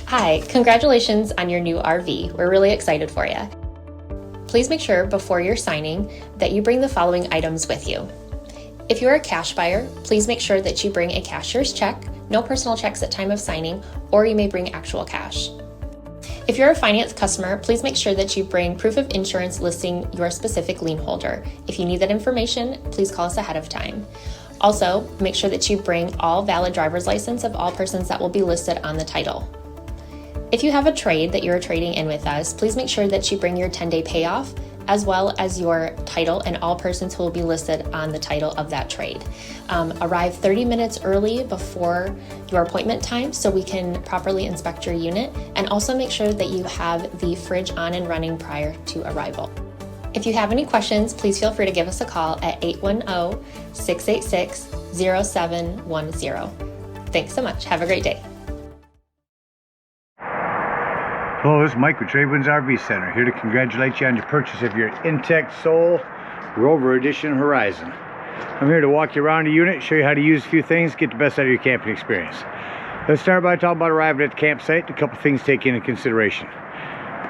Hi, congratulations on your new RV. We're really excited for you. Please make sure before you're signing that you bring the following items with you. If you're a cash buyer, please make sure that you bring a cashier's check, no personal checks at time of signing, or you may bring actual cash. If you're a finance customer, please make sure that you bring proof of insurance listing your specific lien holder. If you need that information, please call us ahead of time. Also, make sure that you bring all valid driver's license of all persons that will be listed on the title. If you have a trade that you're trading in with us, please make sure that you bring your 10-day payoff as well as your title and all persons who will be listed on the title of that trade. Arrive 30 minutes early before your appointment time so we can properly inspect your unit, and also make sure that you have the fridge on and running prior to arrival. If you have any questions, please feel free to give us a call at 810-686-0710. Thanks so much. Have a great day. Hello, this is Mike with TradeWinds RV Center, here to congratulate you on your purchase of your Intech Soul Rover Edition Horizon. I'm here to walk you around the unit, show you how to use a few things, get the best out of your camping experience. Let's start by talking about arriving at the campsite. A couple things to take into consideration.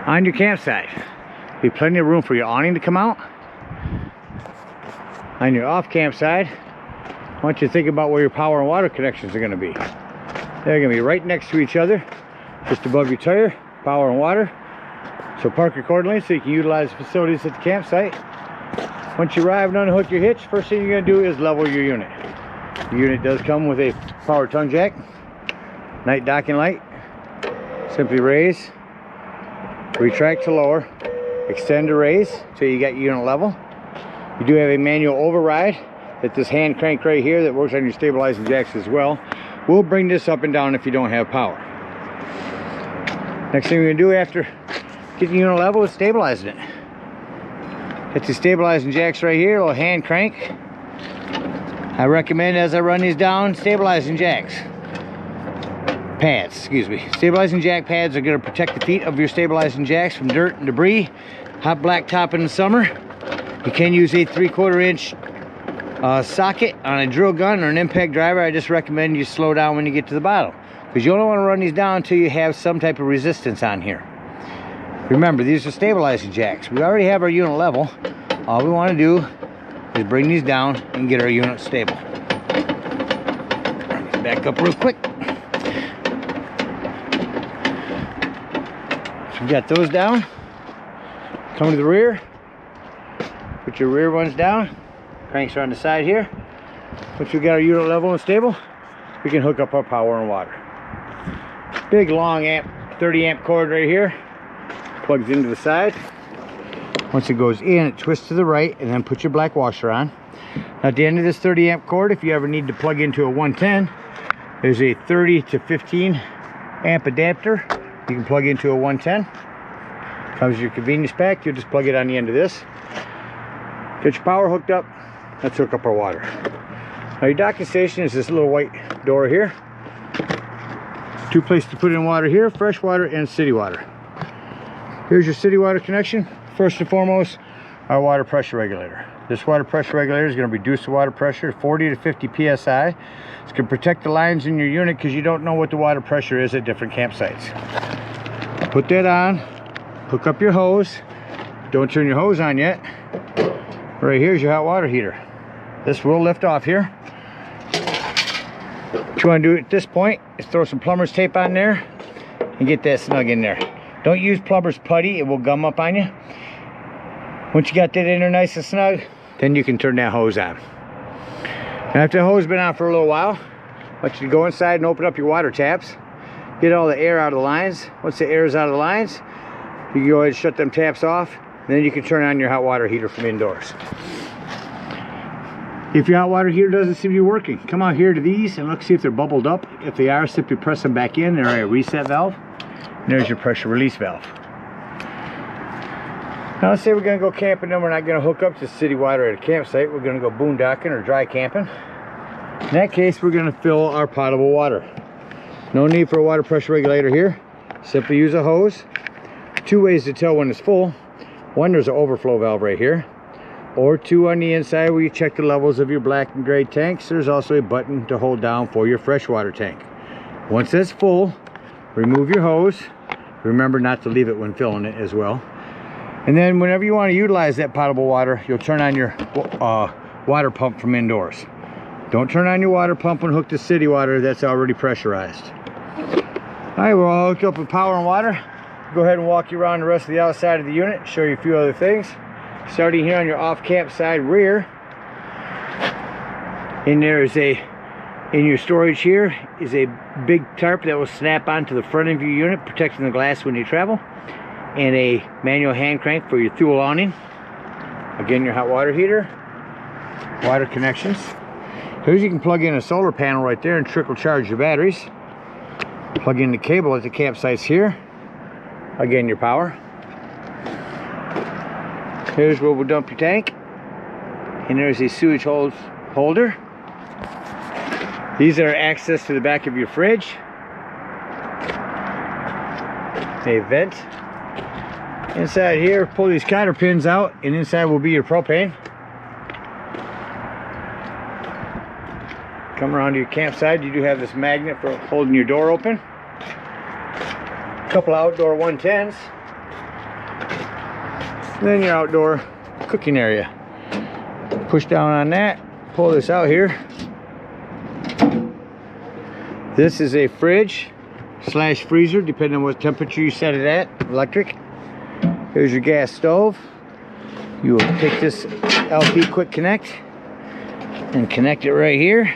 On your campsite, there'll be plenty of room for your awning to come out. On your off campsite, I want you to think about where your power and water connections are going to be. They're going to be right next to each other, just above your tire. Power and water, so park accordingly so you can utilize the facilities at the campsite. Once you arrive and unhook your hitch, first thing you're going to do is level your unit. The unit does come with a power tongue jack, night docking light. Simply raise, retract to lower, extend to raise till you got your unit level. You do have a manual override that this hand crank right here that works on your stabilizing jacks as well will bring this up and down if you don't have power. Next thing we're going to do after getting the unit level is stabilizing it. Get the stabilizing jacks right here, a little hand crank. I recommend, as I run these down, stabilizing jacks. Pads, excuse me. Stabilizing jack pads are going to protect the feet of your stabilizing jacks from dirt and debris. Hot blacktop in the summer. You can use a 3/4 inch socket on a drill gun or an impact driver. I just recommend you slow down when you get to the bottom, because you only want to run these down until you have some type of resistance on here. Remember, these are stabilizing jacks. We already have our unit level. All we want to do is bring these down and get our unit stable. Back up real quick. So we got those down. Come to the rear. Put your rear ones down. Cranks are on the side here. Once we got our unit level and stable, we can hook up our power and water. Big long amp, 30 amp cord right here, plugs into the side. Once it goes in, it twists to the right, and then put your black washer on. Now, at the end of this 30 amp cord, if you ever need to plug into a 110, there's a 30 to 15 amp adapter you can plug into a 110. Comes with your convenience pack. You'll just plug it on the end of this. Get your power hooked up. Let's hook up our water. Now, your docking station is this little white door here. Two places to put in water here: fresh water and city water. Here's your city water connection. First and foremost, our water pressure regulator. This water pressure regulator is going to reduce the water pressure to 40 to 50 psi. It's going to protect the lines in your unit because you don't know what the water pressure is at different campsites. Put that on, hook up your hose. Don't turn your hose on yet. Right here's your hot water heater. This will lift off here. What you want to do at this point is throw some plumber's tape on there and get that snug in there. Don't use plumber's putty, it will gum up on you. Once you got that in there nice and snug, then you can turn that hose on. And after the hose has been on for a little while, I want you to go inside and open up your water taps. Get all the air out of the lines. Once the air is out of the lines, you can go ahead and shut them taps off. And then you can turn on your hot water heater from indoors. If your hot water heater doesn't seem to be working, come out here to these and look, see if they're bubbled up. If they are, simply press them back in. They're a reset valve. And there's your pressure release valve. Now, let's say we're going to go camping, and we're not going to hook up to city water at a campsite. We're going to go boondocking or dry camping. In that case, we're going to fill our potable water. No need for a water pressure regulator here. Simply use a hose. Two ways to tell when it's full. One, there's an overflow valve right here. Or two, on the inside where you check the levels of your black and gray tanks, there's also a button to hold down for your freshwater tank. Once that's full, remove your hose. Remember not to leave it when filling it as well. And then whenever you want to utilize that potable water, you'll turn on your water pump from indoors. Don't turn on your water pump and hook to city water that's already pressurized. All right, we're all hooked up with power and water. Go ahead and walk you around the rest of the outside of the unit, show you a few other things. Starting here on your off-camp side rear, in your storage here is a big tarp that will snap onto the front of your unit, protecting the glass when you travel, and a manual hand crank for your fuel awning. Again, your hot water heater, water connections. Here's, you can plug in a solar panel right there and trickle charge your batteries. Plug in the cable at the campsites here. Again, your power. Here's where we'll dump your tank. And there's a sewage holder. These are access to the back of your fridge. A vent. Inside here, pull these cotter pins out, and inside will be your propane. Come around to your campsite. You do have this magnet for holding your door open. A couple outdoor 110s. And then your outdoor cooking area. Push down on that. Pull this out here. This is a fridge / freezer, depending on what temperature you set it at. Electric. Here's your gas stove. You will take this LP quick connect and connect it right here.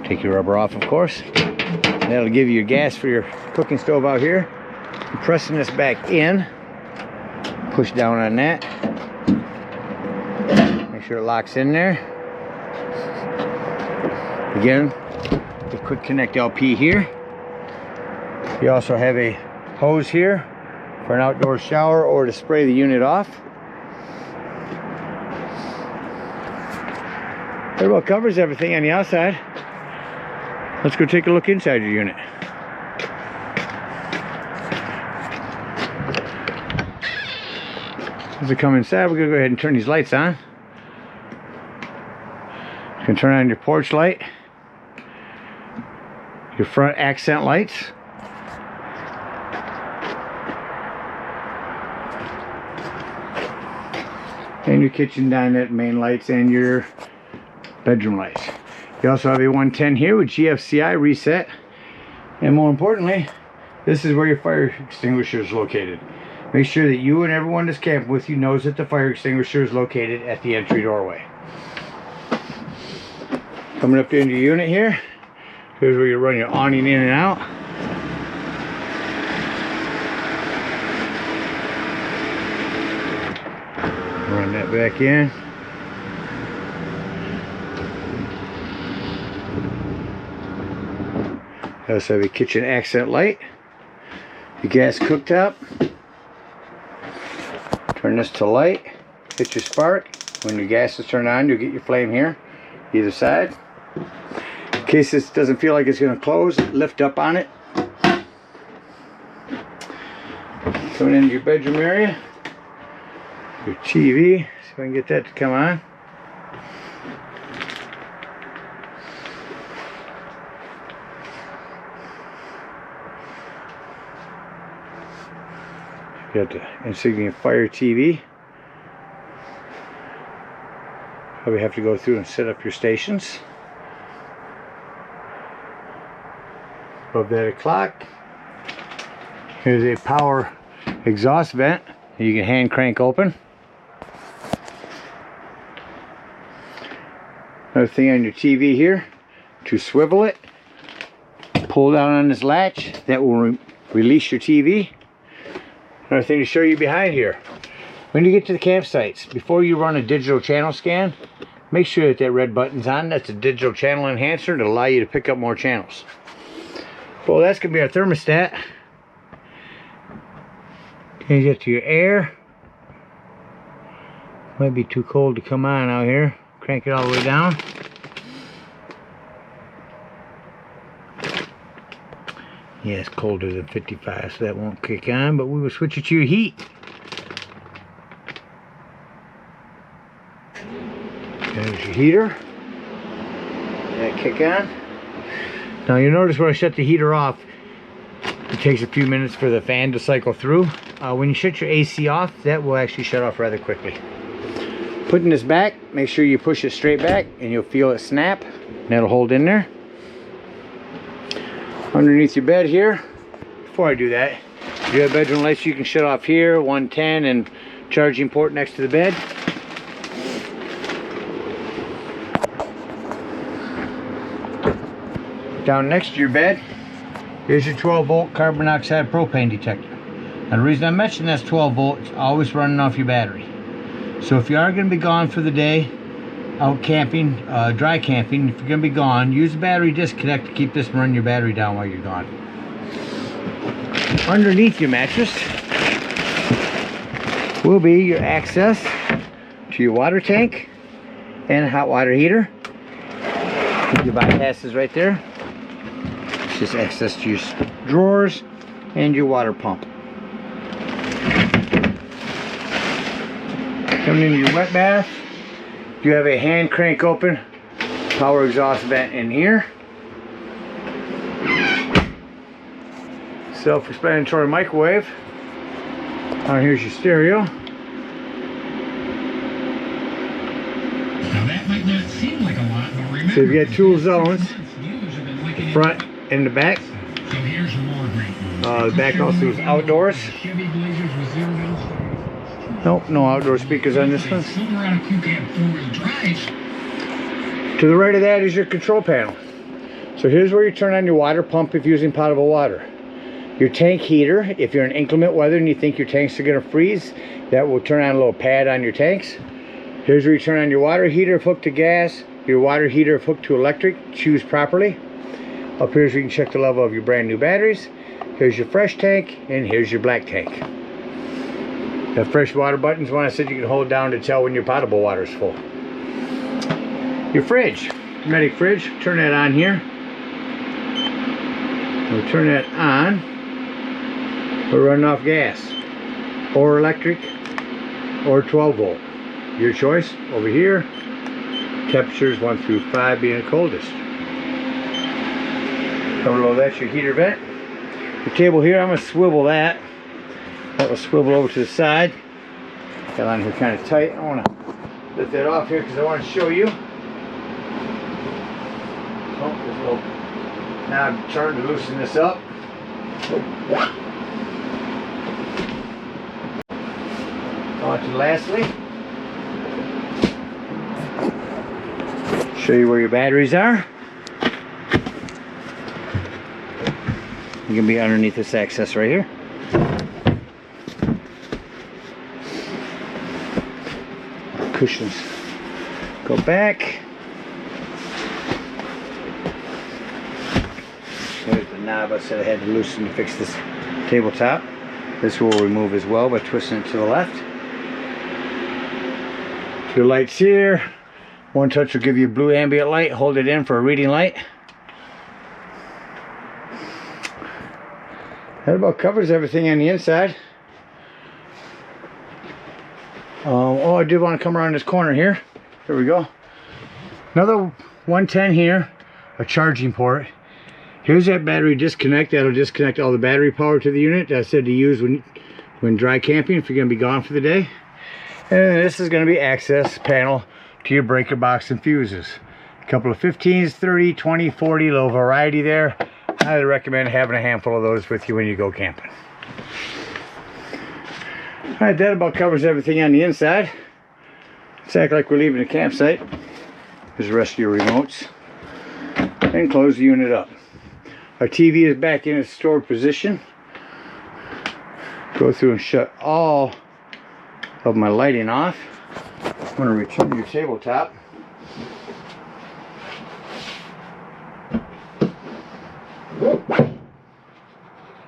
Take your rubber off, of course. That'll give you your gas for your cooking stove out here. I'm pressing this back in. Push down on that. Make sure it locks in there. Again, the quick connect LP here. You also have a hose here for an outdoor shower or to spray the unit off. That about covers everything on the outside. Let's go take a look inside your unit. As we come inside, we're gonna go ahead and turn these lights on. You can turn on your porch light, your front accent lights, and your kitchen dinette main lights and your bedroom lights. You also have a 110 here with GFCI reset, and more importantly, this is where your fire extinguisher is located. Make sure that you and everyone that's camping with you knows that the fire extinguisher is located at the entry doorway. Coming up into your unit here, here's where you run your awning in and out. Run that back in. I also have a kitchen accent light, your gas cooktop. Turn this to light, hit your spark. When your gas is turned on, you'll get your flame here, either side. In case this doesn't feel like it's going to close, lift up on it. Coming into your bedroom area, your TV, see if I can get that to come on. Got the insignia Fire TV. Probably have to go through and set up your stations. Above that clock, here's a power exhaust vent that you can hand crank open. Another thing on your TV here, to swivel it, pull down on this latch, that will release your TV. Another thing to show you behind here. When you get to the campsites, before you run a digital channel scan, make sure that that red button's on. That's a digital channel enhancer to allow you to pick up more channels. Well, that's going to be our thermostat. You get to your air. Might be too cold to come on out here. Crank it all the way down. Yeah, it's colder than 55, so that won't kick on, but we will switch it to your heat. There's your heater. That kick on. Now you notice when I shut the heater off, It takes a few minutes for the fan to cycle through. When you shut your AC off, that will actually shut off rather quickly. Putting this back, make sure you push it straight back and you'll feel it snap. And that'll hold in there. Underneath your bed here, before I do that, you have bedroom lights you can shut off here, 110 and charging port next to the bed. Down next to your bed, here's your 12 volt carbon monoxide propane detector. Now the reason I mentioned that's 12 volts, always running off your battery. So if you are going to be gone for the day, out camping, dry camping, if you're going to be gone, use the battery disconnect to keep this from running your battery down while you're gone. Underneath your mattress will be your access to your water tank and hot water heater. Your bypasses right there. It's just access to your drawers and your water pump. Coming into your wet bath, you have a hand crank open power exhaust vent in here. Self-explanatory microwave. Here's your stereo. Now that might not seem like a lot, but remember, so you've got two zones, the front and the back. So here's more great news. The back also is outdoors. Chevy Blazers with 0 down. Nope, no outdoor speakers on this one. Silverado crew cab 4-wheel drive. To the right of that is your control panel. So here's where you turn on your water pump if you're using potable water. Your tank heater, if you're in inclement weather and you think your tanks are going to freeze, that will turn on a little pad on your tanks. Here's where you turn on your water heater if hooked to gas, your water heater if hooked to electric, choose properly. Up here's where you can check the level of your brand new batteries. Here's your fresh tank, and here's your black tank. The fresh water buttons, one I said you can hold down to tell when your potable water is full. Your fridge, Medic fridge, turn that on here. We'll turn that on. We're running off gas, or electric, or 12 volt. Your choice. Over here, temperatures 1 through 5 being the coldest. Down below that's your heater vent. The table here, I'm going to swivel that. That will swivel over to the side. Got on here kind of tight. I want to lift that off here because I want to show you. Oh, there's a little. Now I'm trying to loosen this up. On to lastly, show you where your batteries are. You're going to be underneath this access right here. Cushions go back. There's the knob I said I had to loosen to fix this tabletop. This will remove as well by twisting it to the left. Your lights here. One touch will give you a blue ambient light. Hold it in for a reading light. That about covers everything on the inside. Oh, I did want to come around this corner here. There we go. Another 110 here, a charging port. Here's that battery disconnect. That'll disconnect all the battery power to the unit. That I said to use when dry camping if you're going to be gone for the day. And then this is going to be access panel to your breaker box and fuses. A couple of 15s, 30, 20, 40, little variety there. I highly recommend having a handful of those with you when you go camping. Alright, that about covers everything on the inside. Let's act like we're leaving the campsite. Here's the rest of your remotes. And close the unit up. Our TV is back in its stored position. Go through and shut all of my lighting off. I'm going to return your tabletop.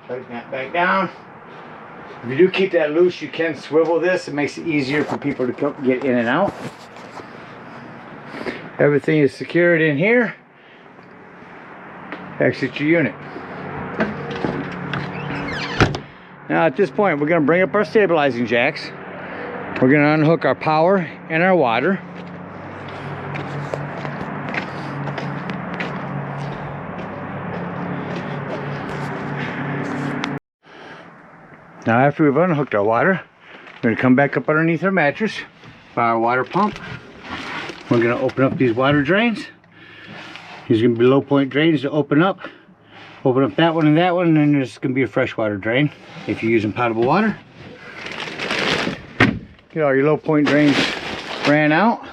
Tighten that back down. If you do keep that loose, you can swivel this. It makes it easier for people to come get in and out. Everything is secured in here. Exit your unit. Now at this point, we're going to bring up our stabilizing jacks. We're going to unhook our power and our water. Now after we've unhooked our water, we're going to come back up underneath our mattress by our water pump. We're going to open up these water drains. These are going to be low point drains to open up. Open up that one, and then there's going to be a freshwater drain if you're using potable water. Get all your low point drains ran out.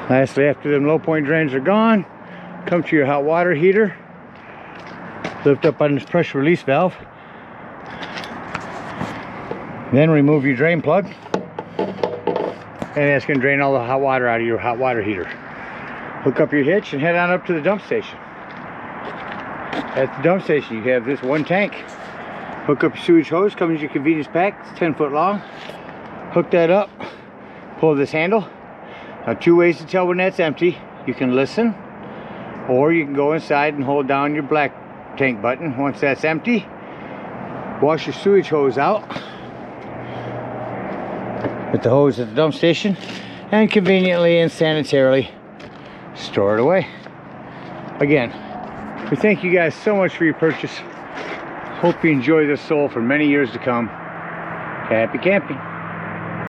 Lastly, after them low point drains are gone, come to your hot water heater. Lift up on this pressure release valve. Then remove your drain plug. And that's going to drain all the hot water out of your hot water heater. Hook up your hitch and head on up to the dump station. At the dump station, you have this one tank. Hook up your sewage hose, comes in your convenience pack. It's 10 foot long. Hook that up. Pull this handle. Now, two ways to tell when that's empty. You can listen, or you can go inside and hold down your black tank button. Once that's empty, wash your sewage hose out with the hose at the dump station, and conveniently and sanitarily store it away. Again, we thank you guys so much for your purchase. Hope you enjoy this sole for many years to come. Happy camping.